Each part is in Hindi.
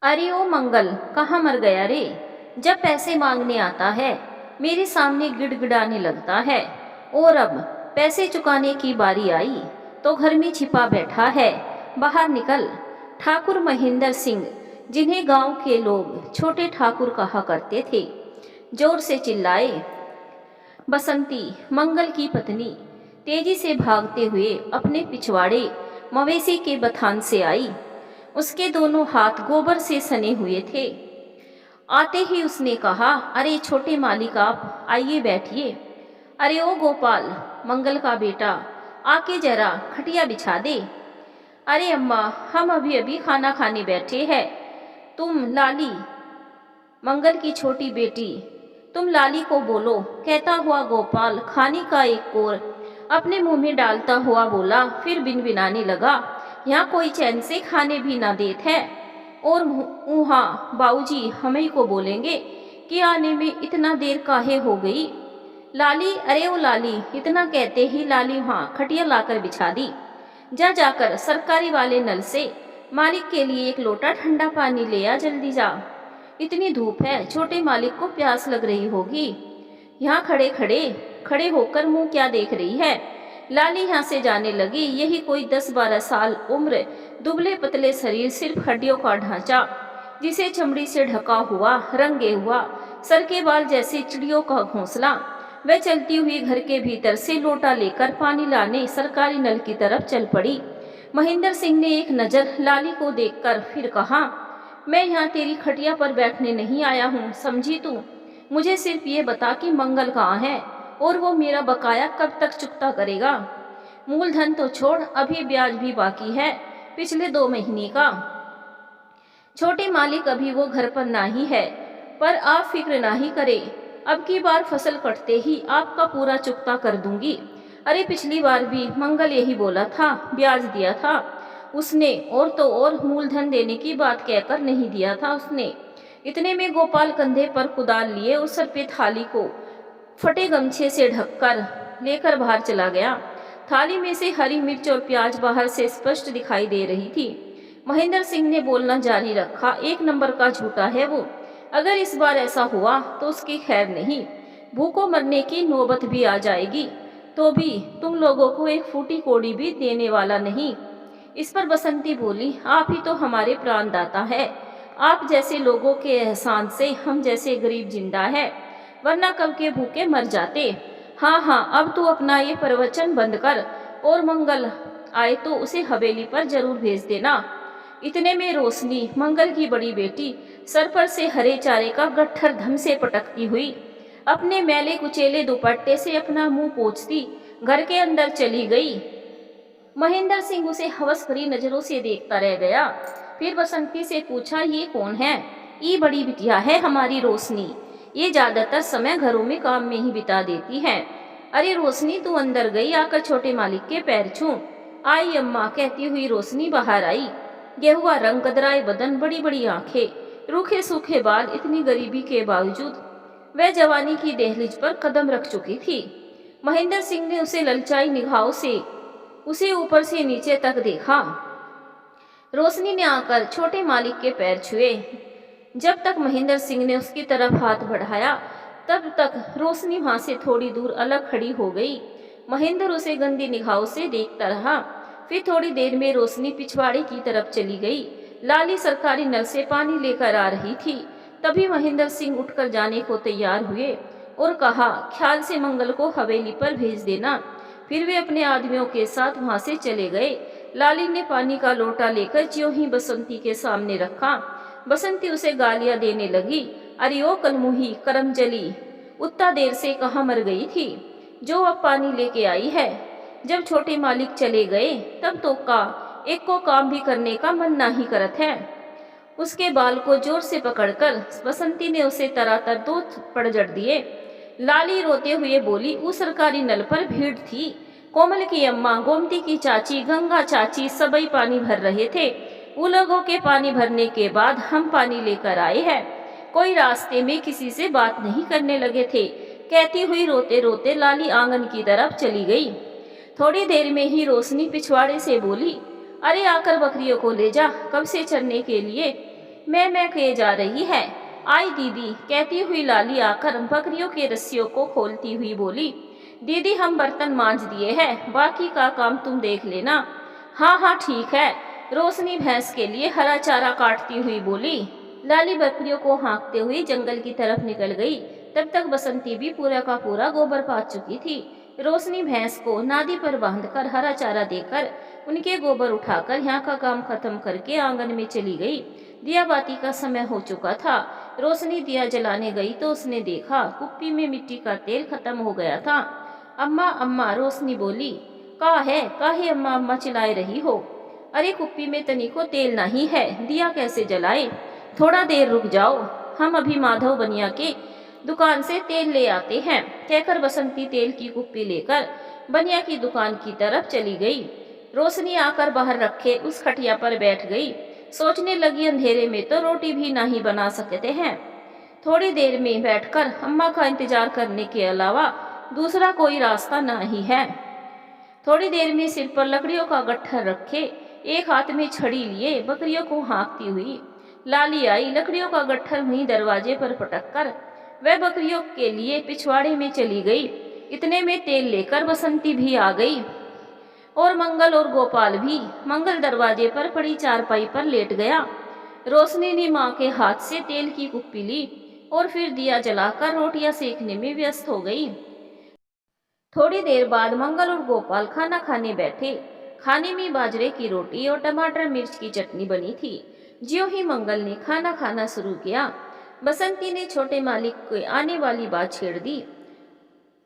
अरे ओ मंगल, कहाँ मर गया रे। जब पैसे मांगने आता है मेरे सामने गिड़गिड़ाने लगता है। और अब पैसे चुकाने की बारी आई तो घर में छिपा बैठा है। बाहर निकल। ठाकुर महेंद्र सिंह, जिन्हें गांव के लोग छोटे ठाकुर कहा करते थे, जोर से चिल्लाए। बसंती, मंगल की पत्नी, तेजी से भागते हुए अपने पिछवाड़े मवेशी के बथान से आई। उसके दोनों हाथ गोबर से सने हुए थे। आते ही उसने कहा, अरे छोटे मालिक, आप आइए, बैठिए। अरे ओ गोपाल, मंगल का बेटा, आके जरा खटिया बिछा दे। अरे अम्मा, हम अभी अभी खाना खाने बैठे हैं। तुम लाली, मंगल की छोटी बेटी, तुम लाली को बोलो, कहता हुआ गोपाल खाने का एक कोर अपने मुंह में डालता हुआ बोला, फिर बिनबिनाने लगा, यहाँ कोई चैन से खाने भी ना देत है। और वहाँ बाबूजी हमें को बोलेंगे कि आने में इतना देर काहे हो गई। लाली, अरे ओ लाली, इतना कहते ही लाली वहाँ खटिया लाकर बिछा दी। जा जाकर सरकारी वाले नल से मालिक के लिए एक लोटा ठंडा पानी ले आ, जल्दी जा। इतनी धूप है, छोटे मालिक को प्यास लग रही होगी। यहाँ खड़े खड़े खड़े होकर मुंह क्या देख रही है। लाली यहाँ से जाने लगी। यही कोई 10-12 साल उम्र, दुबले पतले शरीर, सिर्फ हड्डियों का ढांचा, जिसे चमड़ी से ढका हुआ, रंगे हुआ, सर के बाल जैसे चिड़ियों का घोंसला। वह चलती हुई घर के भीतर से लोटा लेकर पानी लाने सरकारी नल की तरफ चल पड़ी। महेंद्र सिंह ने एक नज़र लाली को देखकर फिर कहा, मैं यहाँ तेरी खटिया पर बैठने नहीं आया हूँ, समझी तू। मुझे सिर्फ ये बता कि मंगल कहाँ है और वो मेरा बकाया कब तक चुकता करेगा। मूलधन तो छोड़, अभी ब्याज भी बाकी है पिछले 2 महीने का। छोटे मालिक, अभी वो घर पर ना ही है, पर आप फिक्र ना ही करे। अब की बार फसल कटते ही आपका पूरा चुकता कर दूंगी। अरे पिछली बार भी मंगल यही बोला था, ब्याज दिया था उसने, और तो और मूलधन देने की बात कहकर नहीं दिया था उसने। इतने में गोपाल कंधे पर कुदाल लिए और सर पे थाली को फटे गमछे से ढककर लेकर बाहर चला गया। थाली में से हरी मिर्च और प्याज बाहर से स्पष्ट दिखाई दे रही थी। महेंद्र सिंह ने बोलना जारी रखा, 1 नंबर का झूठा है वो। अगर इस बार ऐसा हुआ तो उसकी खैर नहीं, भूखों मरने की नौबत भी आ जाएगी। तो भी तुम लोगों को एक फूटी कोड़ी भी देने वाला नहीं। इस पर बसंती बोली, आप ही तो हमारे प्राणदाता है। आप जैसे लोगों के एहसान से हम जैसे गरीब जिंदा है, वरना कब के भूखे मर जाते। हाँ हाँ, अब तू अपना ये प्रवचन बंद कर और मंगल आए तो उसे हवेली पर जरूर भेज देना। इतने में रोशनी, मंगल की बड़ी बेटी, सर पर से हरे चारे का गट्ठर धम से पटकती हुई अपने मैले कुचेले दुपट्टे से अपना मुंह पोंछती घर के अंदर चली गई। महेंद्र सिंह उसे हवस भरी नजरों से देखता रह गया। फिर बसंती से पूछा, ये कौन है? ये बड़ी बिटिया है हमारी रोशनी। ये ज्यादातर समय घरों में काम में ही बिता देती है। अरे रोशनी, तू अंदर गई, आकर छोटे मालिक के पैर छू। आई अम्मा, कहती हुई रोशनी बाहर आई। गेहुआ रंग, कदराए बदन, बड़ी बड़ी आंखें, रूखे सूखे बाल। इतनी गरीबी के बावजूद वह जवानी की दहलीज पर कदम रख चुकी थी। महेंद्र सिंह ने उसे ललचाई निगाहों से उसे ऊपर से नीचे तक देखा। रोशनी ने आकर छोटे मालिक के पैर छुए। जब तक महेंद्र सिंह ने उसकी तरफ हाथ बढ़ाया, तब तक रोशनी वहां से थोड़ी दूर अलग खड़ी हो गई। महेंद्र उसे गंदी निगाहों से देखता रहा। फिर थोड़ी देर में रोशनी पिछवाड़े की तरफ चली गई। लाली सरकारी नल से पानी लेकर आ रही थी। तभी महेंद्र सिंह उठकर जाने को तैयार हुए और कहा, ख्याल से मंगल को हवेली पर भेज देना। फिर वे अपने आदमियों के साथ वहां से चले गए। लाली ने पानी का लोटा लेकर ज्यों ही बसंती के सामने रखा। बसंती उसे गालियां देने लगी। अरे ओ कलमुही, करमजली, उतना देर से कहाँ मर गई थी, जो अब पानी लेके आई है। जब छोटे मालिक चले गए तब तो एक को काम भी करने का मन ना ही करत है। उसके बाल को जोर से पकड़कर बसंती ने उसे तरातर 2 थप्पड़ जड़ दिए। लाली रोते हुए बोली, उस सरकारी नल पर भीड़ थी। कोमल की अम्मा, गोमती की चाची, गंगा चाची सबई पानी भर रहे थे। उन लोगों के पानी भरने के बाद हम पानी लेकर आए हैं। कोई रास्ते में किसी से बात नहीं करने लगे थे। कहती हुई रोते रोते लाली आंगन की तरफ चली गई। थोड़ी देर में ही रोशनी पिछवाड़े से बोली, अरे आकर बकरियों को ले जा, कब से चरने के लिए मैं किए जा रही है। आई दीदी, कहती हुई लाली आकर बकरियों के रस्सियों को खोलती हुई बोली, दीदी हम बर्तन मांज दिए हैं, बाकी का काम तुम देख लेना। हाँ हाँ ठीक है, रोशनी भैंस के लिए हरा चारा काटती हुई बोली। लाली बकरियों को हाँकते हुई जंगल की तरफ निकल गई। तब तक बसंती भी पूरा का पूरा गोबर पात चुकी थी। रोशनी भैंस को नादी पर बांधकर हरा चारा देकर उनके गोबर उठाकर यहाँ का काम खत्म करके आंगन में चली गई। दिया बाती का समय हो चुका था। रोशनी दिया जलाने गई तो उसने देखा कुप्पी में मिट्टी का तेल खत्म हो गया था। अम्मा अम्मा, रोशनी बोली। काहे अम्मा अम्मा चिल्लाए रही हो? अरे कुप्पी में तनिको तेल नहीं है, दिया कैसे जलाए? थोड़ा देर रुक जाओ, हम अभी माधव बनिया के दुकान से तेल ले आते हैं, कहकर बसंती तेल की कुप्पी लेकर बनिया की दुकान की तरफ चली गई। रोशनी आकर बाहर रखे उस खटिया पर बैठ गई। सोचने लगी, अंधेरे में तो रोटी भी नहीं बना सकते हैं। थोड़ी देर में बैठकर अम्मा का इंतजार करने के अलावा दूसरा कोई रास्ता नहीं है। थोड़ी देर में सिर पर लकड़ियों का गट्ठर रखे एक हाथ में छड़ी लिए बकरियों को हाँकती हुई लाली आई। लकड़ियों का गट्ठर वहीं दरवाजे पर पटक कर वह बकरियों के लिए पिछवाड़े में चली गई। इतने में तेल लेकर बसंती भी आ गई और मंगल और गोपाल भी। मंगल दरवाजे पर पड़ी चारपाई पर लेट गया। रोशनी ने माँ के हाथ से तेल की कुप्पी ली और फिर दिया जलाकर रोटियां सेकने में व्यस्त हो गई। थोड़ी देर बाद मंगल और गोपाल खाना खाने बैठे। खाने में बाजरे की रोटी और टमाटर मिर्च की चटनी बनी थी। ज्यों ही मंगल ने खाना खाना शुरू किया, बसंती ने छोटे मालिक को आने वाली बात छेड़ दी।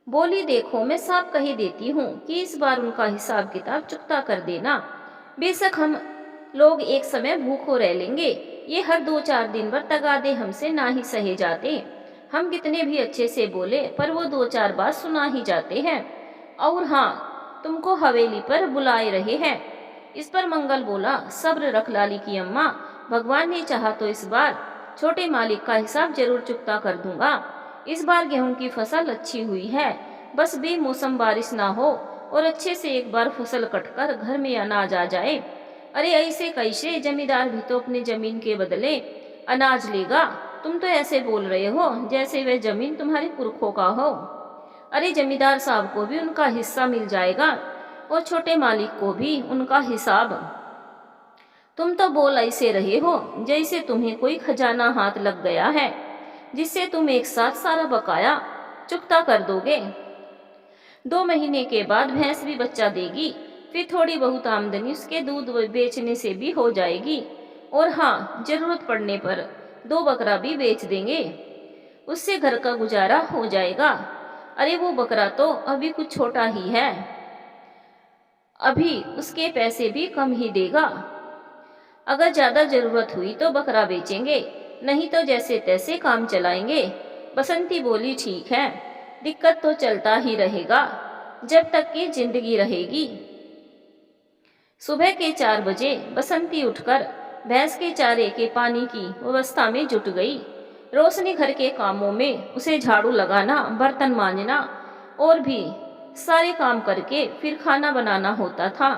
बोली, देखो मैं साफ कही देती हूँ कि इस बार उनका हिसाब किताब चुकता कर देना। बेशक हम लोग एक समय भूखों रह लेंगे, ये हर 2-4 दिन पर तगादे हमसे ना ही सहे जाते। हम कितने भी अच्छे से बोले पर वो 2-4 बार सुना ही जाते हैं। और हाँ, तुमको हवेली पर बुलाए रहे हैं। इस पर मंगल बोला, सब्र रख लाली की अम्मा, भगवान ने चाहा तो इस बार छोटे मालिक का हिसाब जरूर चुकता कर दूंगा। इस बार गेहूं की फसल अच्छी हुई है, बस बेमौसम बारिश ना हो और अच्छे से एक बार फसल कटकर घर में अनाज आ जाए। अरे ऐसे कैसे? जमींदार भी तो अपने जमीन के बदले अनाज लेगा। तुम तो ऐसे बोल रहे हो जैसे वह जमीन तुम्हारे पुरखों का हो। अरे जमींदार साहब को भी उनका हिस्सा मिल जाएगा और छोटे मालिक को भी उनका हिसाब। तुम तो बोल ऐसे रहे हो जैसे तुम्हें कोई खजाना हाथ लग गया है जिससे तुम एक साथ सारा बकाया चुकता कर दोगे। 2 महीने के बाद भैंस भी बच्चा देगी, फिर थोड़ी बहुत आमदनी उसके दूध बेचने से भी हो जाएगी। और हाँ, जरूरत पड़ने पर 2 बकरा भी बेच देंगे, उससे घर का गुजारा हो जाएगा। अरे वो बकरा तो अभी कुछ छोटा ही है, अभी उसके पैसे भी कम ही देगा। अगर ज्यादा जरूरत हुई तो बकरा बेचेंगे, नहीं तो जैसे तैसे काम चलाएंगे। बसंती बोली, ठीक है, दिक्कत तो चलता ही रहेगा जब तक कि जिंदगी रहेगी। सुबह के 4 बजे बसंती उठकर भैंस के चारे के पानी की व्यवस्था में जुट गई। रोशनी घर के कामों में उसे झाड़ू लगाना, बर्तन मांजना और भी सारे काम करके फिर खाना बनाना होता था,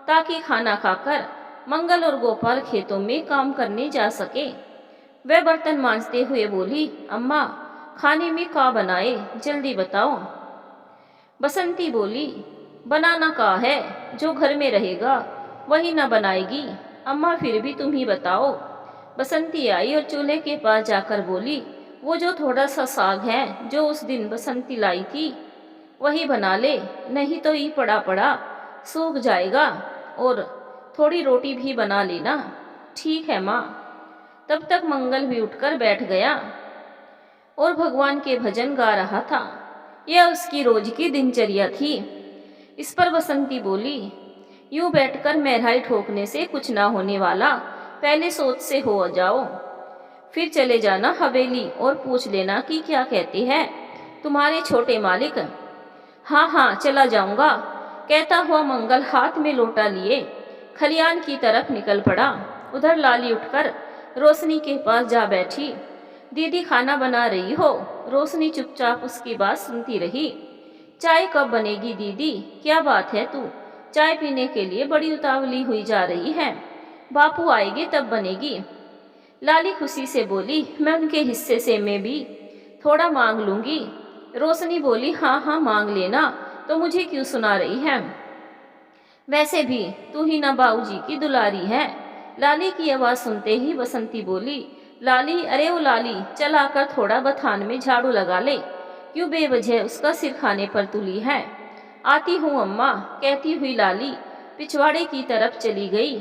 ताकि खाना खाकर मंगल और गोपाल खेतों में काम करने जा सके। वह बर्तन मांजते हुए बोली, अम्मा खाने में क्या बनाए, जल्दी बताओ। बसंती बोली, बनाना का है, जो घर में रहेगा वही ना बनाएगी। अम्मा फिर भी तुम ही बताओ। बसंती आई और चूल्हे के पास जाकर बोली, वो जो थोड़ा सा साग है जो उस दिन बसंती लाई थी वही बना ले, नहीं तो ये पड़ा पड़ा सूख जाएगा। और थोड़ी रोटी भी बना लेना। ठीक है माँ। तब तक मंगल भी उठकर बैठ गया और भगवान के भजन गा रहा था। यह उसकी रोज की दिनचर्या थी। इस पर बसंती बोली, यूं बैठकर महराई ठोकने से कुछ ना होने वाला, पहले सोच से हो जाओ, फिर चले जाना हवेली और पूछ लेना कि क्या कहते हैं तुम्हारे छोटे मालिक। हाँ हाँ चला जाऊंगा, कहता हुआ मंगल हाथ में लोटा लिए खलियान की तरफ निकल पड़ा। उधर लाली उठकर रोशनी के पास जा बैठी। दीदी खाना बना रही हो? रोशनी चुपचाप उसकी बात सुनती रही। चाय कब बनेगी दीदी? क्या बात है तू चाय पीने के लिए बड़ी उतावली हुई जा रही है? बापू आएंगे तब बनेगी। लाली खुशी से बोली, मैं उनके हिस्से से मैं भी थोड़ा मांग लूंगी। रोशनी बोली, हाँ हाँ मांग लेना, तो मुझे क्यों सुना रही है? वैसे भी तू ही ना बाबूजी की दुलारी है। लाली की आवाज सुनते ही बसंती बोली, लाली, अरे ओ लाली, चल आकर थोड़ा बथान में झाड़ू लगा ले। क्यों बेवजह उसका सिर खाने पर तुली है? आती हूँ अम्मा, कहती हुई लाली पिछवाड़े की तरफ चली गई।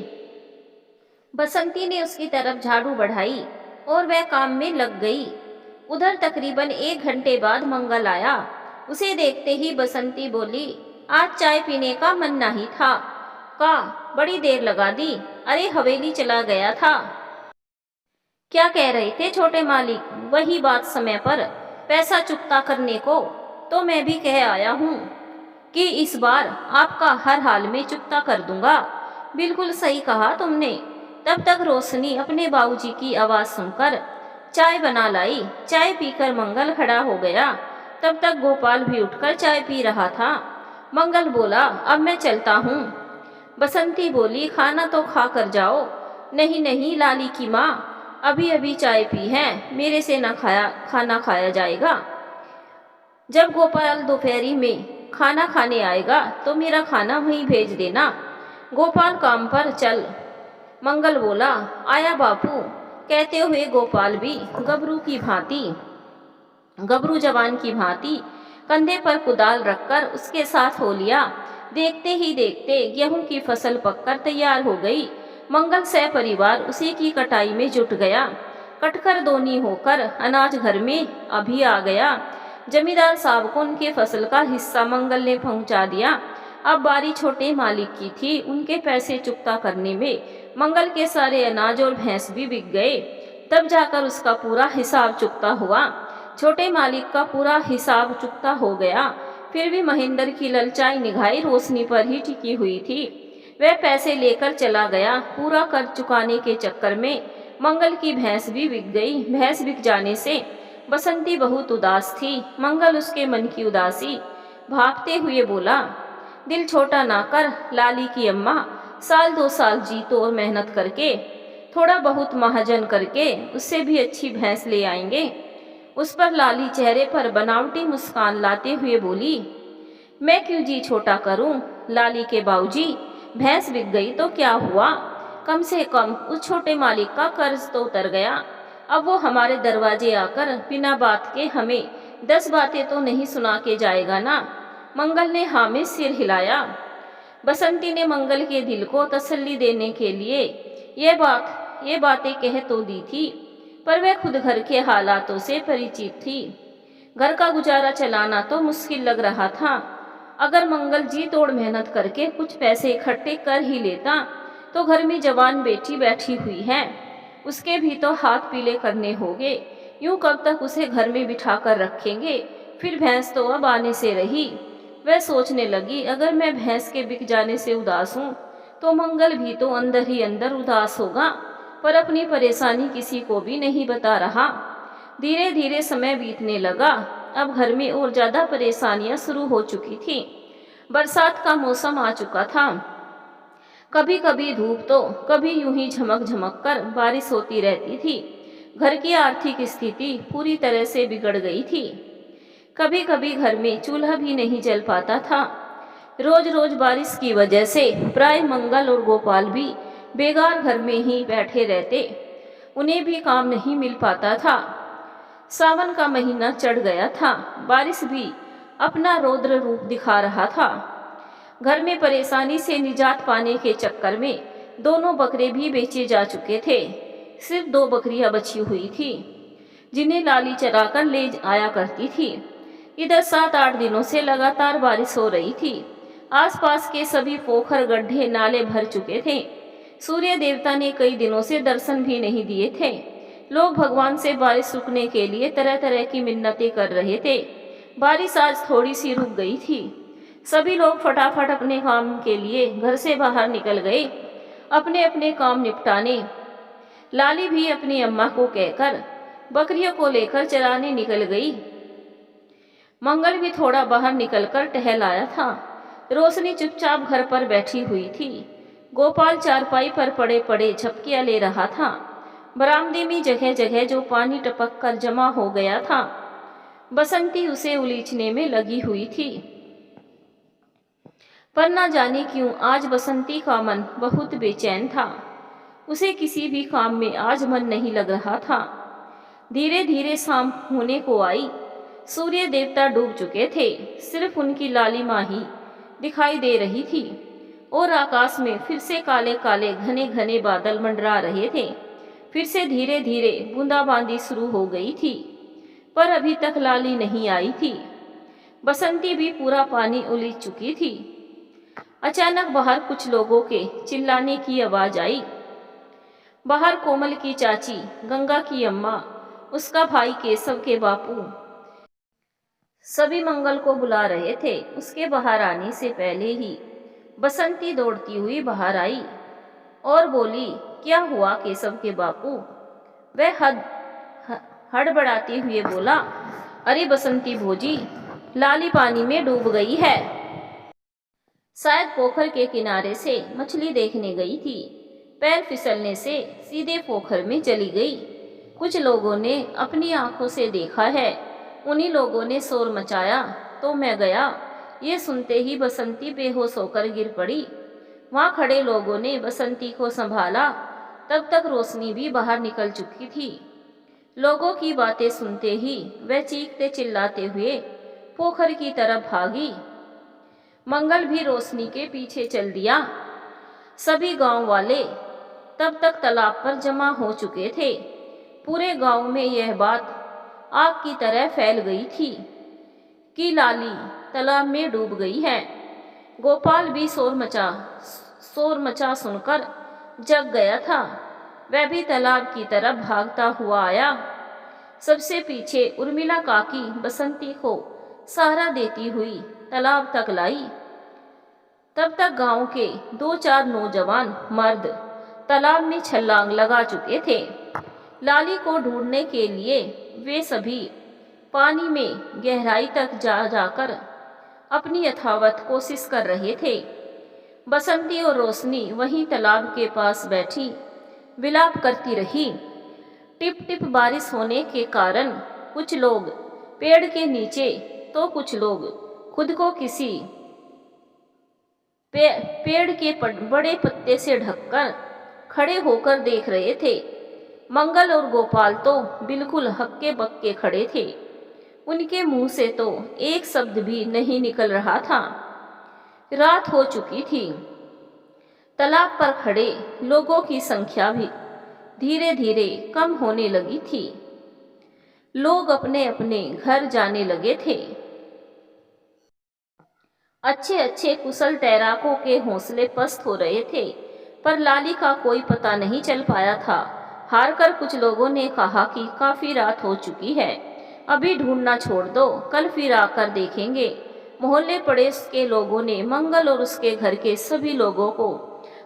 बसंती ने उसकी तरफ झाड़ू बढ़ाई और वह काम में लग गई। उधर तकरीबन 1 घंटे बाद मंगल आया। उसे देखते ही बसंती बोली, आज चाय पीने का मन नहीं था। का बड़ी देर लगा दी, अरे हवेली चला गया था। क्या कह रहे थे छोटे मालिक? वही बात समय पर पैसा चुकता करने को, तो मैं भी कह आया हूँ कि इस बार आपका हर हाल में चुकता कर दूंगा। बिल्कुल सही कहा तुमने। तब तक रोशनी अपने बाबूजी की आवाज सुनकर चाय बना लाई। चाय पीकर मंगल खड़ा हो गया। तब तक गोपाल भी उठकर चाय पी रहा था। मंगल बोला, अब मैं चलता हूँ। बसंती बोली, खाना तो खा कर जाओ। नहीं नहीं लाली की माँ, अभी अभी चाय पी है, मेरे से ना खाना खाया जाएगा। जब गोपाल दोपहरी में खाना खाने आएगा तो मेरा खाना वहीं भेज देना। गोपाल काम पर चल। मंगल बोला, आया बापू। कहते हुए गोपाल भी गबरू जवान की भांति कंधे पर कुदाल रखकर उसके साथ हो लिया। देखते ही देखते गेहूं की फसल पककर तैयार हो गई। मंगल सह परिवार उसी की कटाई में जुट गया। कटकर दोनी होकर अनाज घर में अभी आ गया। जमींदार साहब को उनके फसल का हिस्सा मंगल ने पहुंचा दिया। अब बारी छोटे मालिक की थी। उनके पैसे चुकता करने में मंगल के सारे अनाज और भैंस भी बिक गए। तब जाकर उसका पूरा हिसाब चुकता हुआ। छोटे मालिक का पूरा हिसाब चुकता हो गया। फिर भी महेंद्र की ललचाई निगाहें रोशनी पर ही टिकी हुई थी। वह पैसे लेकर चला गया। पूरा कर चुकाने के चक्कर में मंगल की भैंस भी बिक गई। भैंस बिक जाने से बसंती बहुत उदास थी। मंगल उसके मन की उदासी भांपते हुए बोला, दिल छोटा ना कर लाली की अम्मा, साल 2 साल जीतो और मेहनत करके थोड़ा बहुत महाजन करके उससे भी अच्छी भैंस ले आएंगे। उस पर लाली चेहरे पर बनावटी मुस्कान लाते हुए बोली, मैं क्यों जी छोटा करूं? लाली के बाबूजी, भैंस बिक गई तो क्या हुआ? कम से कम उस छोटे मालिक का कर्ज तो उतर गया। अब वो हमारे दरवाजे आकर बिना बात के हमें 10 बातें तो नहीं सुना के जाएगा ना। मंगल ने हाँ में सिर हिलाया। बसंती ने मंगल के दिल को तसल्ली देने के लिए ये बातें कह तो दी थी, पर वह खुद घर के हालातों से परिचित थी। घर का गुजारा चलाना तो मुश्किल लग रहा था। अगर मंगल जी तोड़ मेहनत करके कुछ पैसे इकट्ठे कर ही लेता तो घर में जवान बेटी बैठी हुई है, उसके भी तो हाथ पीले करने होंगे। यूं कब तक उसे घर में बिठा कर रखेंगे? फिर भैंस तो अब आने से रही। वह सोचने लगी, अगर मैं भैंस के बिक जाने से उदास हूँ तो मंगल भी तो अंदर ही अंदर उदास होगा, पर अपनी परेशानी किसी को भी नहीं बता रहा। धीरे धीरे समय बीतने लगा। अब घर में और ज्यादा परेशानियां शुरू हो चुकी थी। बरसात का मौसम आ चुका था। कभी कभी धूप तो कभी यूं ही झमक झमक कर बारिश होती रहती थी। घर की आर्थिक स्थिति पूरी तरह से बिगड़ गई थी। कभी कभी घर में चूल्हा भी नहीं जल पाता था। रोज रोज बारिश की वजह से प्राय मंगल और गोपाल भी बेगार घर में ही बैठे रहते। उन्हें भी काम नहीं मिल पाता था। सावन का महीना चढ़ गया था। बारिश भी अपना रौद्र रूप दिखा रहा था। घर में परेशानी से निजात पाने के चक्कर में दोनों बकरे भी बेचे जा चुके थे। सिर्फ 2 बकरियां बची हुई थी, जिन्हें लाली चराकर ले आया करती थी। इधर 7-8 दिनों से लगातार बारिश हो रही थी। आसपास के सभी पोखर, गड्ढे, नाले भर चुके थे। सूर्य देवता ने कई दिनों से दर्शन भी नहीं दिए थे। लोग भगवान से बारिश रुकने के लिए तरह तरह की मिन्नतें कर रहे थे। बारिश आज थोड़ी सी रुक गई थी। सभी लोग फटाफट अपने काम के लिए घर से बाहर निकल गए, अपने अपने काम निपटाने। लाली भी अपनी अम्मा को कहकर बकरियों को लेकर चराने निकल गई। मंगल भी थोड़ा बाहर निकलकर टहल आया था। रोशनी चुपचाप घर पर बैठी हुई थी। गोपाल चारपाई पर पड़े पड़े झपकियां ले रहा था। बरामदे में जगह जगह जो पानी टपक कर जमा हो गया था, बसंती उसे उलीचने में लगी हुई थी। पर न जाने क्यों आज बसंती का मन बहुत बेचैन था। उसे किसी भी काम में आज मन नहीं लग रहा था। धीरे धीरे शाम होने को आई। सूर्य देवता डूब चुके थे, सिर्फ उनकी लालिमा ही दिखाई दे रही थी और आकाश में फिर से काले काले घने घने बादल मंडरा रहे थे। फिर से धीरे धीरे बूंदाबांदी शुरू हो गई थी, पर अभी तक लाली नहीं आई थी। बसंती भी पूरा पानी उलीच चुकी थी। अचानक बाहर कुछ लोगों के चिल्लाने की आवाज आई। बाहर कोमल की चाची, गंगा की अम्मा, उसका भाई केशव के बापू सभी मंगल को बुला रहे थे। उसके बाहर आने से पहले ही बसंती दौड़ती हुई बाहर आई और बोली, क्या हुआ केशव के बापू? वह हड़बड़ाते हुए बोला, अरे बसंती भोजी, लाली पानी में डूब गई है। शायद पोखर के किनारे से मछली देखने गई थी। पैर फिसलने से सीधे पोखर में चली गई। कुछ लोगों ने अपनी आंखों से देखा है। उन्हीं लोगों ने शोर मचाया तो मैं गया। ये सुनते ही बसंती बेहोश होकर गिर पड़ी। वहां खड़े लोगों ने बसंती को संभाला। तब तक रोशनी भी बाहर निकल चुकी थी। लोगों की बातें सुनते ही वह चीखते चिल्लाते हुए पोखर की तरफ भागी। मंगल भी रोशनी के पीछे चल दिया। सभी गांव वाले तब तक तालाब पर जमा हो चुके थे। पूरे गांव में यह बात आग की तरह फैल गई थी कि लाली तालाब में डूब गई है। गोपाल भी शोर मचा सुनकर जग गया था। वह भी तालाब की तरफ भागता हुआ आया। सबसे पीछे उर्मिला काकी बसंती को सहारा देती हुई तालाब तक लाई। तब तक गांव के 2-4 नौजवान मर्द तालाब में छलांग लगा चुके थे। लाली को ढूंढने के लिए वे सभी पानी में गहराई तक जा जाकर अपनी यथावत कोशिश कर रहे थे। बसंती और रोशनी वहीं तालाब के पास बैठी विलाप करती रही। टिप टिप बारिश होने के कारण कुछ लोग पेड़ के नीचे तो कुछ लोग खुद को किसी पेड़ के बड़े पत्ते से ढककर खड़े होकर देख रहे थे। मंगल और गोपाल तो बिल्कुल हक्के बक्के खड़े थे। उनके मुंह से तो एक शब्द भी नहीं निकल रहा था। रात हो चुकी थी। तालाब पर खड़े लोगों की संख्या भी धीरे धीरे कम होने लगी थी। लोग अपने अपने घर जाने लगे थे। अच्छे अच्छे कुशल तैराकों के हौसले पस्त हो रहे थे, पर लाली का कोई पता नहीं चल पाया था। हारकर कुछ लोगों ने कहा कि काफी रात हो चुकी है, अभी ढूंढना छोड़ दो, कल फिर आकर देखेंगे। मोहल्ले पड़ोस के लोगों ने मंगल और उसके घर के सभी लोगों को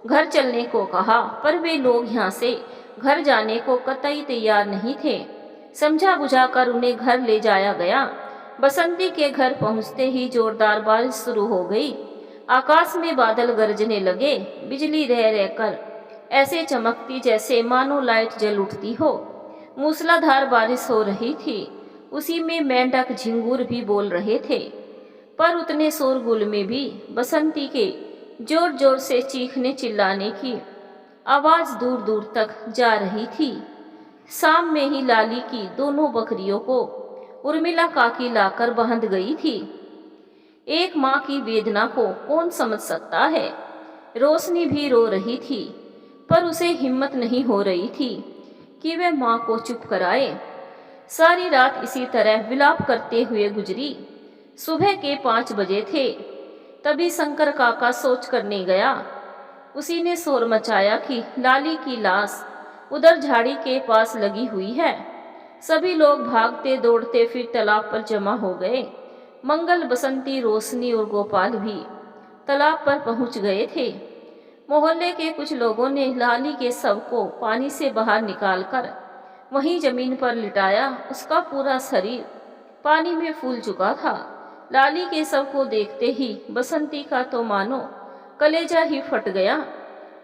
घर चलने को कहा, पर वे लोग यहाँ से घर जाने को कतई तैयार नहीं थे। समझा बुझाकर उन्हें घर ले जाया गया। बसंती के घर पहुंचते ही जोरदार बारिश शुरू हो गई। आकाश में बादल गरजने लगे। बिजली रह रहकर ऐसे चमकती जैसे मानो लाइट जल उठती हो। मूसलाधार बारिश हो रही थी। उसी में मेंढक झिंगूर भी बोल रहे थे। पर उतने शोरगुल में भी बसंती के जोर जोर से चीखने चिल्लाने की आवाज दूर दूर तक जा रही थी। शाम में ही लाली की दोनों बकरियों को उर्मिला काकी लाकर बांध गई थी। एक माँ की वेदना को कौन समझ सकता है। रोशनी भी रो रही थी, पर उसे हिम्मत नहीं हो रही थी कि वह माँ को चुप कराए। सारी रात इसी तरह विलाप करते हुए गुजरी। सुबह के 5 बजे थे, तभी शंकर काका सोच करने गया। उसी ने शोर मचाया कि लाली की लाश उधर झाड़ी के पास लगी हुई है। सभी लोग भागते दौड़ते फिर तालाब पर जमा हो गए। मंगल, बसंती, रोशनी और गोपाल भी तालाब पर पहुंच गए थे। मोहल्ले के कुछ लोगों ने लाली के शव को पानी से बाहर निकालकर वहीं जमीन पर लिटाया। उसका पूरा शरीर पानी में फूल चुका था। लाली के शव को देखते ही बसंती का तो मानो कलेजा ही फट गया।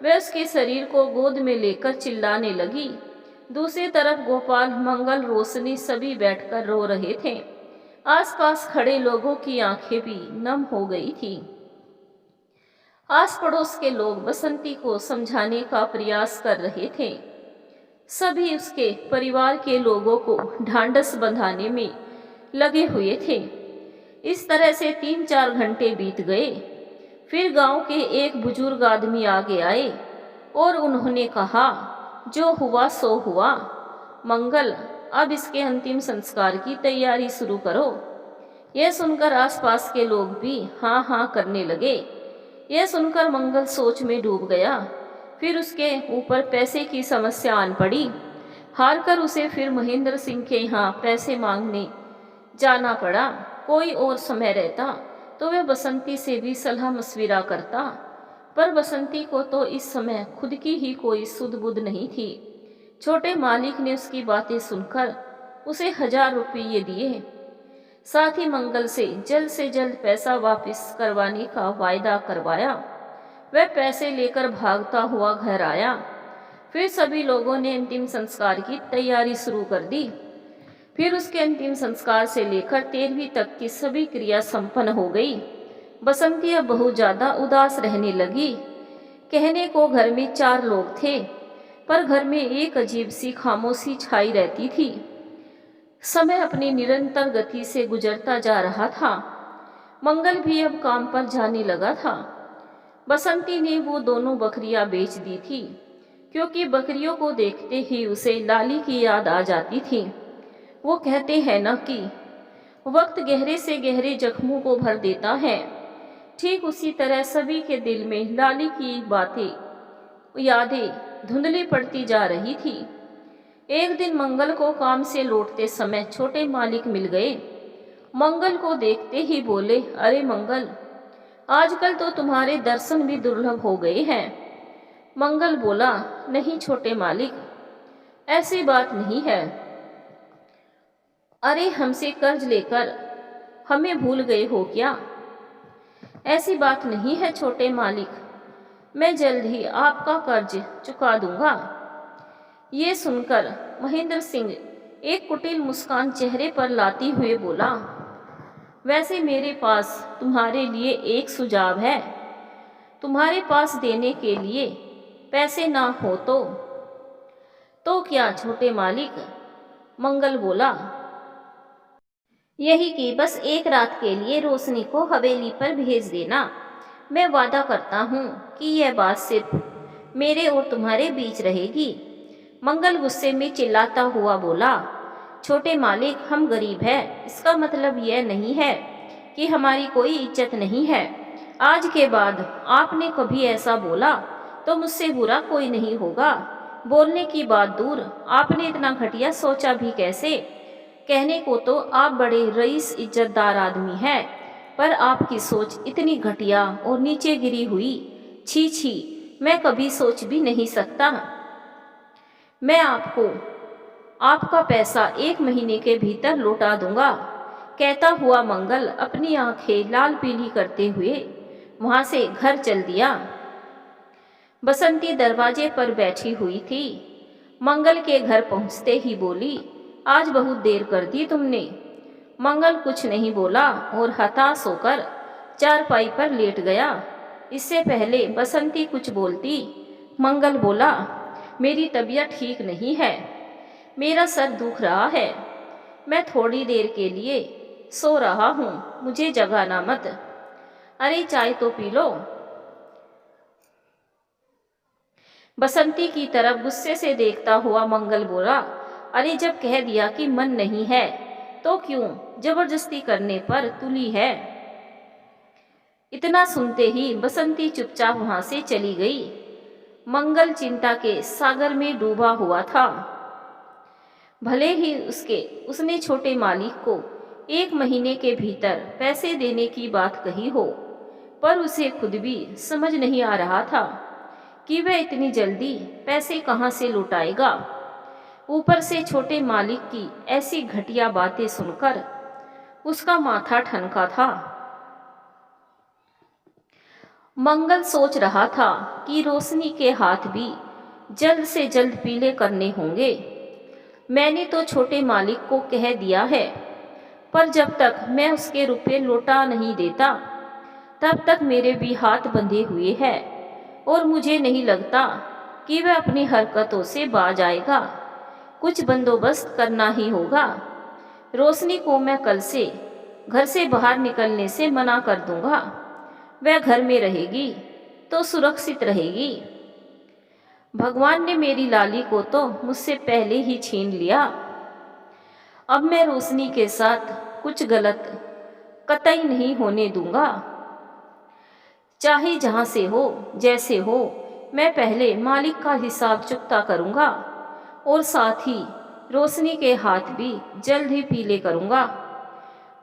वह उसके शरीर को गोद में लेकर चिल्लाने लगी, दूसरी तरफ गोपाल, मंगल, रोशनी सभी बैठकर रो रहे थे। आसपास खड़े लोगों की आंखें भी नम हो गई थी। आस पड़ोस के लोग बसंती को समझाने का प्रयास कर रहे थे। सभी उसके परिवार के लोगों को ढांढस बंधाने में लगे हुए थे। इस तरह से 3-4 घंटे बीत गए। फिर गांव के एक बुजुर्ग आदमी आगे आए और उन्होंने कहा, जो हुआ सो हुआ। मंगल, अब इसके अंतिम संस्कार की तैयारी शुरू करो। यह सुनकर आसपास के लोग भी हाँ हाँ करने लगे। यह सुनकर मंगल सोच में डूब गया। फिर उसके ऊपर पैसे की समस्या आन पड़ी। हार कर उसे फिर महेंद्र सिंह के यहाँ पैसे मांगने जाना पड़ा। कोई और समय रहता तो वह बसंती से भी सलाह मशविरा करता, पर बसंती को तो इस समय खुद की ही कोई सुध बुध नहीं थी। छोटे मालिक ने उसकी बातें सुनकर उसे 1000 रुपये दिए। साथ ही मंगल से जल्द पैसा वापस करवाने का वायदा करवाया। वह पैसे लेकर भागता हुआ घर आया। फिर सभी लोगों ने अंतिम संस्कार की तैयारी शुरू कर दी। फिर उसके अंतिम संस्कार से लेकर 13वीं तक की सभी क्रिया संपन्न हो गई। बसंती अब बहुत ज्यादा उदास रहने लगी। कहने को घर में 4 लोग थे, पर घर में एक अजीब सी खामोशी छाई रहती थी। समय अपनी निरंतर गति से गुजरता जा रहा था। मंगल भी अब काम पर जाने लगा था। बसंती ने वो दोनों बकरियां बेच दी थी, क्योंकि बकरियों को देखते ही उसे लाली की याद आ जाती थी। वो कहते हैं न कि वक्त गहरे से गहरे जख्मों को भर देता है। ठीक उसी तरह सभी के दिल में लाली की बातें, यादें धुंधली पड़ती जा रही थी। एक दिन मंगल को काम से लौटते समय छोटे मालिक मिल गए। मंगल को देखते ही बोले, अरे मंगल, आजकल तो तुम्हारे दर्शन भी दुर्लभ हो गए हैं। मंगल बोला, नहीं छोटे मालिक, ऐसी बात नहीं है। अरे हमसे कर्ज लेकर हमें भूल गए हो क्या? ऐसी बात नहीं है छोटे मालिक, मैं जल्द ही आपका कर्ज चुका दूंगा। ये सुनकर महेंद्र सिंह एक कुटिल मुस्कान चेहरे पर लाती हुए बोला, वैसे मेरे पास तुम्हारे लिए एक सुझाव है। तुम्हारे पास देने के लिए पैसे ना हो तो क्या छोटे मालिक? मंगल बोला, यही कि बस एक रात के लिए रोशनी को हवेली पर भेज देना। मैं वादा करता हूँ कि यह बात सिर्फ मेरे और तुम्हारे बीच रहेगी। मंगल गुस्से में चिल्लाता हुआ बोला, छोटे मालिक, हम गरीब हैं, इसका मतलब यह नहीं है कि हमारी कोई इज्जत नहीं है। आज के बाद आपने कभी ऐसा बोला तो मुझसे बुरा कोई नहीं होगा। बोलने की बात दूर, आपने इतना घटिया सोचा भी कैसे? कहने को तो आप बड़े रईस इज्जतदार आदमी हैं, पर आपकी सोच इतनी घटिया और नीचे गिरी हुई, छी छी, मैं कभी सोच भी नहीं सकता। मैं आपको आपका पैसा 1 महीने के भीतर लौटा दूंगा। कहता हुआ मंगल अपनी आंखें लाल पीली करते हुए वहां से घर चल दिया। बसंती दरवाजे पर बैठी हुई थी। मंगल के घर पहुंचते ही बोली, आज बहुत देर कर दी तुमने। मंगल कुछ नहीं बोला और हताश होकर चारपाई पर लेट गया। इससे पहले बसंती कुछ बोलती, मंगल बोला, मेरी तबीयत ठीक नहीं है, मेरा सर दुख रहा है, मैं थोड़ी देर के लिए सो रहा हूँ, मुझे जगाना मत। अरे चाय तो पी लो। बसंती की तरफ गुस्से से देखता हुआ मंगल बोला, अरे जब कह दिया कि मन नहीं है तो क्यों जबरदस्ती करने पर तुली है? इतना सुनते ही बसंती चुपचाप वहां से चली गई। मंगल चिंता के सागर में डूबा हुआ था। भले ही उसने छोटे मालिक को 1 महीने के भीतर पैसे देने की बात कही हो, पर उसे खुद भी समझ नहीं आ रहा था कि वह इतनी जल्दी पैसे कहां से लौटाएगा। ऊपर से छोटे मालिक की ऐसी घटिया बातें सुनकर उसका माथा ठनका था। मंगल सोच रहा था कि रोशनी के हाथ भी जल्द से जल्द पीले करने होंगे। मैंने तो छोटे मालिक को कह दिया है, पर जब तक मैं उसके रुपए लौटा नहीं देता तब तक मेरे भी हाथ बंधे हुए हैं और मुझे नहीं लगता कि वह अपनी हरकतों से बाज आएगा। कुछ बंदोबस्त करना ही होगा। रोशनी को मैं कल से घर से बाहर निकलने से मना कर दूंगा। वह घर में रहेगी तो सुरक्षित रहेगी। भगवान ने मेरी लाली को तो मुझसे पहले ही छीन लिया। अब मैं रोशनी के साथ कुछ गलत कतई नहीं होने दूंगा। चाहे जहां से हो, जैसे हो, मैं पहले मालिक का हिसाब चुकता करूंगा और साथ ही रोशनी के हाथ भी जल्द ही पीले करूंगा।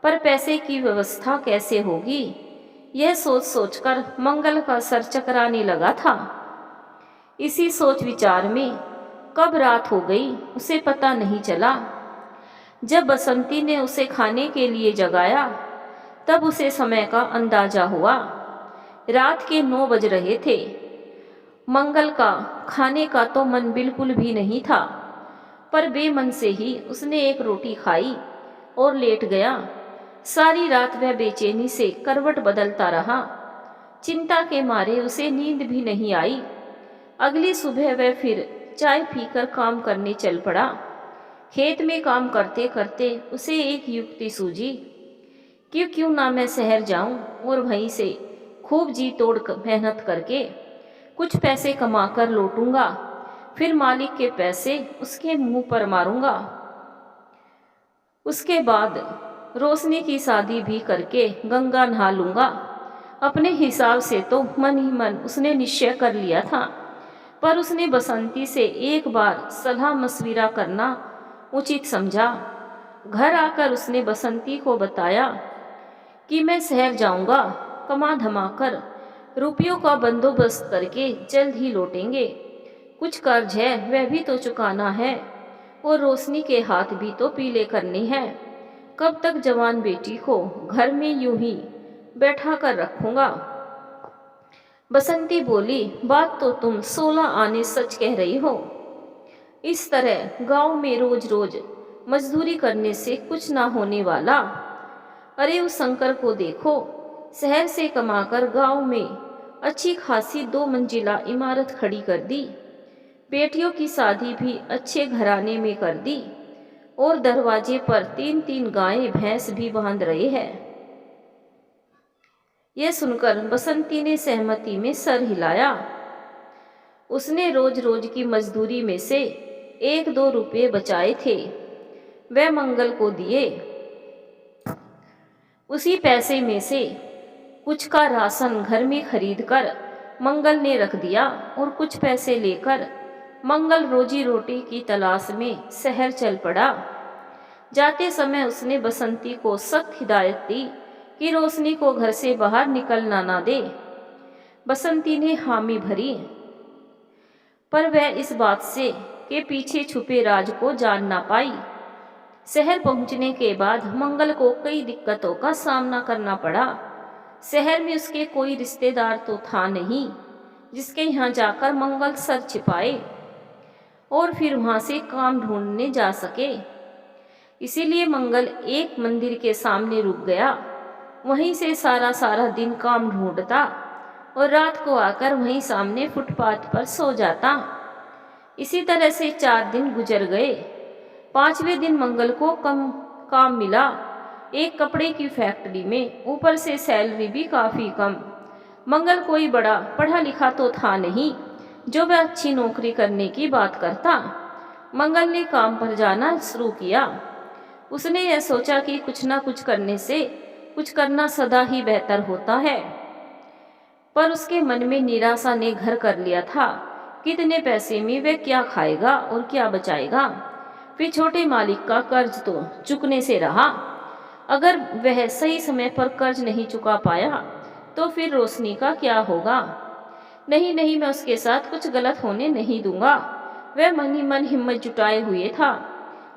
पर पैसे की व्यवस्था कैसे होगी, यह सोच सोचकर मंगल का सर चकराने लगा था। इसी सोच विचार में कब रात हो गई उसे पता नहीं चला। जब बसंती ने उसे खाने के लिए जगाया तब उसे समय का अंदाजा हुआ। रात के 9 बज रहे थे। मंगल का खाने का तो मन बिल्कुल भी नहीं था, पर बेमन से ही उसने एक रोटी खाई और लेट गया। सारी रात वह बेचैनी से करवट बदलता रहा। चिंता के मारे उसे नींद भी नहीं आई। अगली सुबह वह फिर चाय पीकर काम करने चल पड़ा। खेत में काम करते करते उसे एक युक्ति सूझी कि क्यों ना मैं शहर जाऊं और वहीं से खूब जी तोड़ मेहनत करके कुछ पैसे कमा कर लौटूंगा। फिर मालिक के पैसे उसके मुंह पर मारूंगा। उसके बाद रोशनी की शादी भी करके गंगा नहा लूंगा। अपने हिसाब से तो मन ही मन उसने निश्चय कर लिया था, पर उसने बसंती से एक बार सलाह मशविरा करना उचित समझा। घर आकर उसने बसंती को बताया कि मैं शहर जाऊंगा, कमा धमा कर रुपयों का बंदोबस्त करके जल्द ही लौटेंगे। कुछ कर्ज है वह भी तो चुकाना है और रोशनी के हाथ भी तो पीले करने हैं। कब तक जवान बेटी को घर में यूं ही बैठा कर रखूंगा। बसंती बोली, बात तो तुम 16 आने सच कह रही हो। इस तरह गांव में रोज रोज मजदूरी करने से कुछ ना होने वाला। अरे उस शंकर को देखो, शहर से कमाकर गांव में अच्छी खासी 2 मंजिला इमारत खड़ी कर दी। बेटियों की शादी भी अच्छे घराने में कर दी और दरवाजे पर 3-3 गायें भैंस भी बांध रहे हैं। यह सुनकर बसंती ने सहमति में सर हिलाया। उसने रोज रोज की मजदूरी में से 1-2 रुपये बचाए थे, वह मंगल को दिए। उसी पैसे में से कुछ का राशन घर में खरीद कर मंगल ने रख दिया और कुछ पैसे लेकर मंगल रोजी रोटी की तलाश में शहर चल पड़ा। जाते समय उसने बसंती को सख्त हिदायत दी कि रोशनी को घर से बाहर निकलना ना दे। बसंती ने हामी भरी, पर वह इस बात से के पीछे छुपे राज को जान ना पाई। शहर पहुंचने के बाद मंगल को कई दिक्कतों का सामना करना पड़ा। शहर में उसके कोई रिश्तेदार तो था नहीं जिसके यहाँ जाकर मंगल सर छिपाए और फिर वहां से काम ढूंढने जा सके। इसीलिए मंगल एक मंदिर के सामने रुक गया। वहीं से सारा दिन काम ढूंढता और रात को आकर वहीं सामने फुटपाथ पर सो जाता। इसी तरह से 4 दिन गुजर गए। 5वें दिन मंगल को कम काम मिला, एक कपड़े की फैक्ट्री में, ऊपर से सैलरी भी काफ़ी कम। मंगल कोई बड़ा पढ़ा लिखा तो था नहीं जो वह अच्छी नौकरी करने की बात करता। मंगल ने काम पर जाना शुरू किया। उसने यह सोचा कि कुछ ना कुछ करने से कुछ करना सदा ही बेहतर होता है, पर उसके मन में निराशा ने घर कर लिया था। कितने पैसे में वह क्या खाएगा और क्या बचाएगा। फिर छोटे मालिक का कर्ज तो चुकने से रहा। अगर वह सही समय पर कर्ज नहीं चुका पाया तो फिर रोशनी का क्या होगा। नहीं, मैं उसके साथ कुछ गलत होने नहीं दूंगा। वह मन ही मन हिम्मत जुटाए हुए था,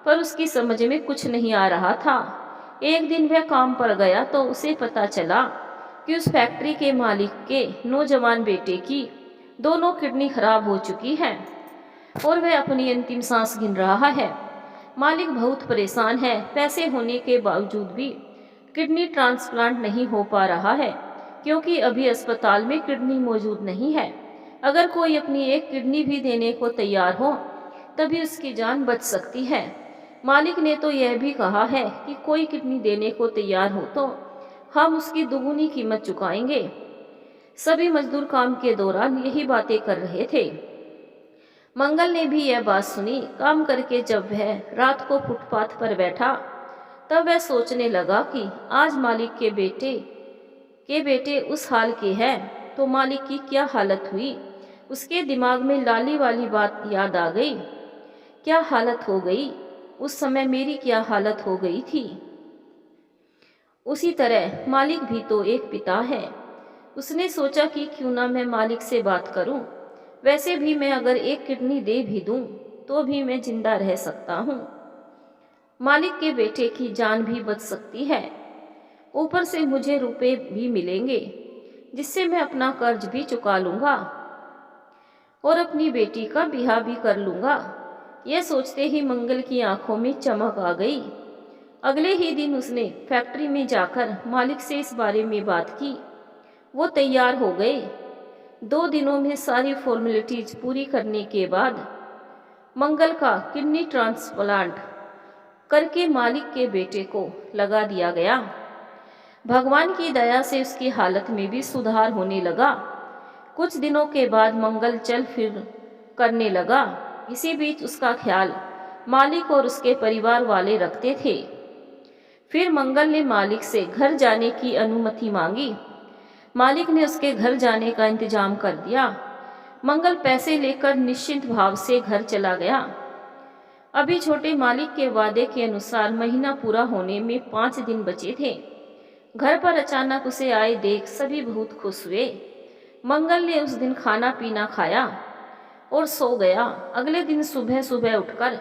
पर उसकी समझ में कुछ नहीं आ रहा था। एक दिन वह काम पर गया तो उसे पता चला कि उस फैक्ट्री के मालिक के नौजवान बेटे की दोनों किडनी खराब हो चुकी हैं और वह अपनी अंतिम सांस गिन रहा है। मालिक बहुत परेशान है। पैसे होने के बावजूद भी किडनी ट्रांसप्लांट नहीं हो पा रहा है, क्योंकि अभी अस्पताल में किडनी मौजूद नहीं है। अगर कोई अपनी एक किडनी भी देने को तैयार हो तभी उसकी जान बच सकती है। मालिक ने तो यह भी कहा है कि कोई किडनी देने को तैयार हो तो हम उसकी दुगुनी कीमत चुकाएंगे। सभी मजदूर काम के दौरान यही बातें कर रहे थे। मंगल ने भी यह बात सुनी। काम करके जब वह रात को फुटपाथ पर बैठा तब वह सोचने लगा कि आज मालिक के बेटे उस हाल के हैं तो मालिक की क्या हालत हुई। उसके दिमाग में लाली वाली बात याद आ गई। क्या हालत हो गई, उस समय मेरी क्या हालत हो गई थी। उसी तरह मालिक भी तो एक पिता है। उसने सोचा कि क्यों ना मैं मालिक से बात करूं। वैसे भी मैं अगर एक किडनी दे भी दूं तो भी मैं जिंदा रह सकता हूं। मालिक के बेटे की जान भी बच सकती है। ऊपर से मुझे रुपए भी मिलेंगे जिससे मैं अपना कर्ज भी चुका लूंगा और अपनी बेटी का ब्याह भी कर लूंगा। यह सोचते ही मंगल की आंखों में चमक आ गई। अगले ही दिन उसने फैक्ट्री में जाकर मालिक से इस बारे में बात की। वो तैयार हो गए। 2 दिनों में सारी फॉर्मेलिटीज पूरी करने के बाद मंगल का किडनी ट्रांसप्लांट करके मालिक के बेटे को लगा दिया गया। भगवान की दया से उसकी हालत में भी सुधार होने लगा। कुछ दिनों के बाद मंगल चल फिर करने लगा। इसी बीच उसका ख्याल मालिक और उसके परिवार वाले रखते थे। फिर मंगल ने मालिक से घर जाने की अनुमति मांगी। मालिक ने उसके घर जाने का इंतजाम कर दिया। मंगल पैसे लेकर निश्चिंत भाव से घर चला गया। अभी छोटे मालिक के वादे के अनुसार महीना पूरा होने में 5 दिन बचे थे। घर पर अचानक उसे आए देख सभी बहुत खुश हुए। मंगल ने उस दिन खाना पीना खाया और सो गया। अगले दिन सुबह सुबह उठकर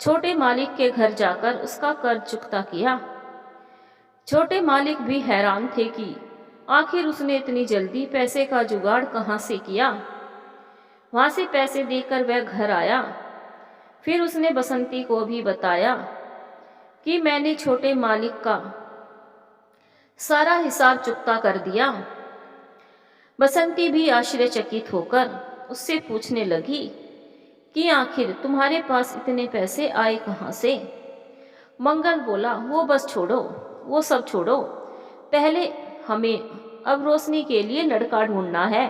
छोटे मालिक के घर जाकर उसका कर्ज चुकता किया। छोटे मालिक भी हैरान थे कि आखिर उसने इतनी जल्दी पैसे का जुगाड़ कहाँ से किया। वहां से पैसे देकर वह घर आया। फिर उसने बसंती को भी बताया कि मैंने छोटे मालिक का सारा हिसाब चुकता कर दिया। बसंती भी आश्चर्यचकित होकर उससे पूछने लगी कि आखिर तुम्हारे पास इतने पैसे आए कहाँ से। मंगल बोला, वो बस छोड़ो, वो सब छोड़ो। पहले हमें अब रोशनी के लिए लड़का ढूंढना है।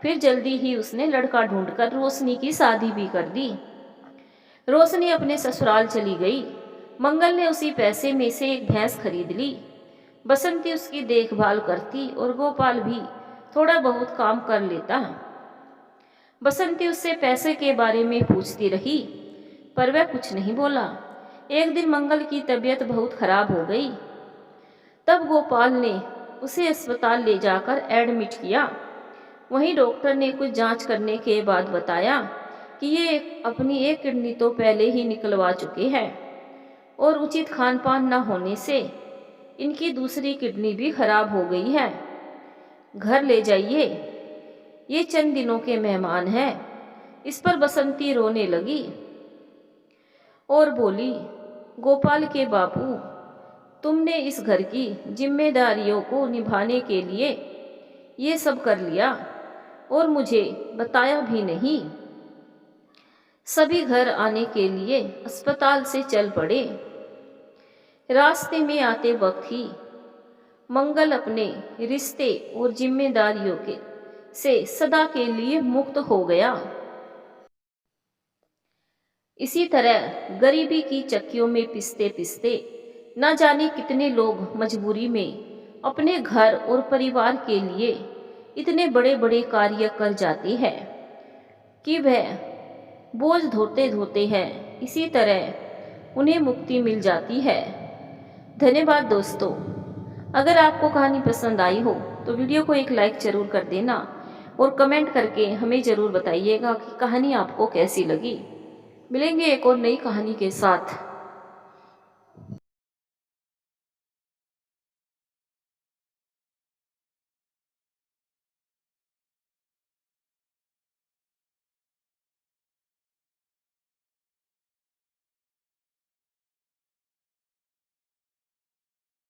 फिर जल्दी ही उसने लड़का ढूंढकर रोशनी की शादी भी कर दी। रोशनी अपने ससुराल चली गई। मंगल ने उसी पैसे में से एक भैंस खरीद ली। बसंती उसकी देखभाल करती और गोपाल भी थोड़ा बहुत काम कर लेता। बसंती उससे पैसे के बारे में पूछती रही पर वह कुछ नहीं बोला। एक दिन मंगल की तबीयत बहुत खराब हो गई। तब गोपाल ने उसे अस्पताल ले जाकर एडमिट किया। वहीं डॉक्टर ने कुछ जांच करने के बाद बताया कि ये अपनी एक किडनी तो पहले ही निकलवा चुके हैं और उचित खान पान न होने से इनकी दूसरी किडनी भी खराब हो गई है। घर ले जाइए, ये चंद दिनों के मेहमान हैं। इस पर बसंती रोने लगी और बोली, गोपाल के बापू, तुमने इस घर की जिम्मेदारियों को निभाने के लिए ये सब कर लिया और मुझे बताया भी नहीं। सभी घर आने के लिए अस्पताल से चल पड़े। रास्ते में आते वक्त ही मंगल अपने रिश्ते और जिम्मेदारियों से सदा के लिए मुक्त हो गया। इसी तरह गरीबी की चक्कियों में पिसते पिसते न जाने कितने लोग मजबूरी में अपने घर और परिवार के लिए इतने बड़े बड़े कार्य कर जाते हैं कि वह बोझ ढोते ढोते हैं। इसी तरह उन्हें मुक्ति मिल जाती है। धन्यवाद दोस्तों। अगर आपको कहानी पसंद आई हो तो वीडियो को एक लाइक जरूर कर देना और कमेंट करके हमें ज़रूर बताइएगा कि कहानी आपको कैसी लगी। मिलेंगे एक और नई कहानी के साथ।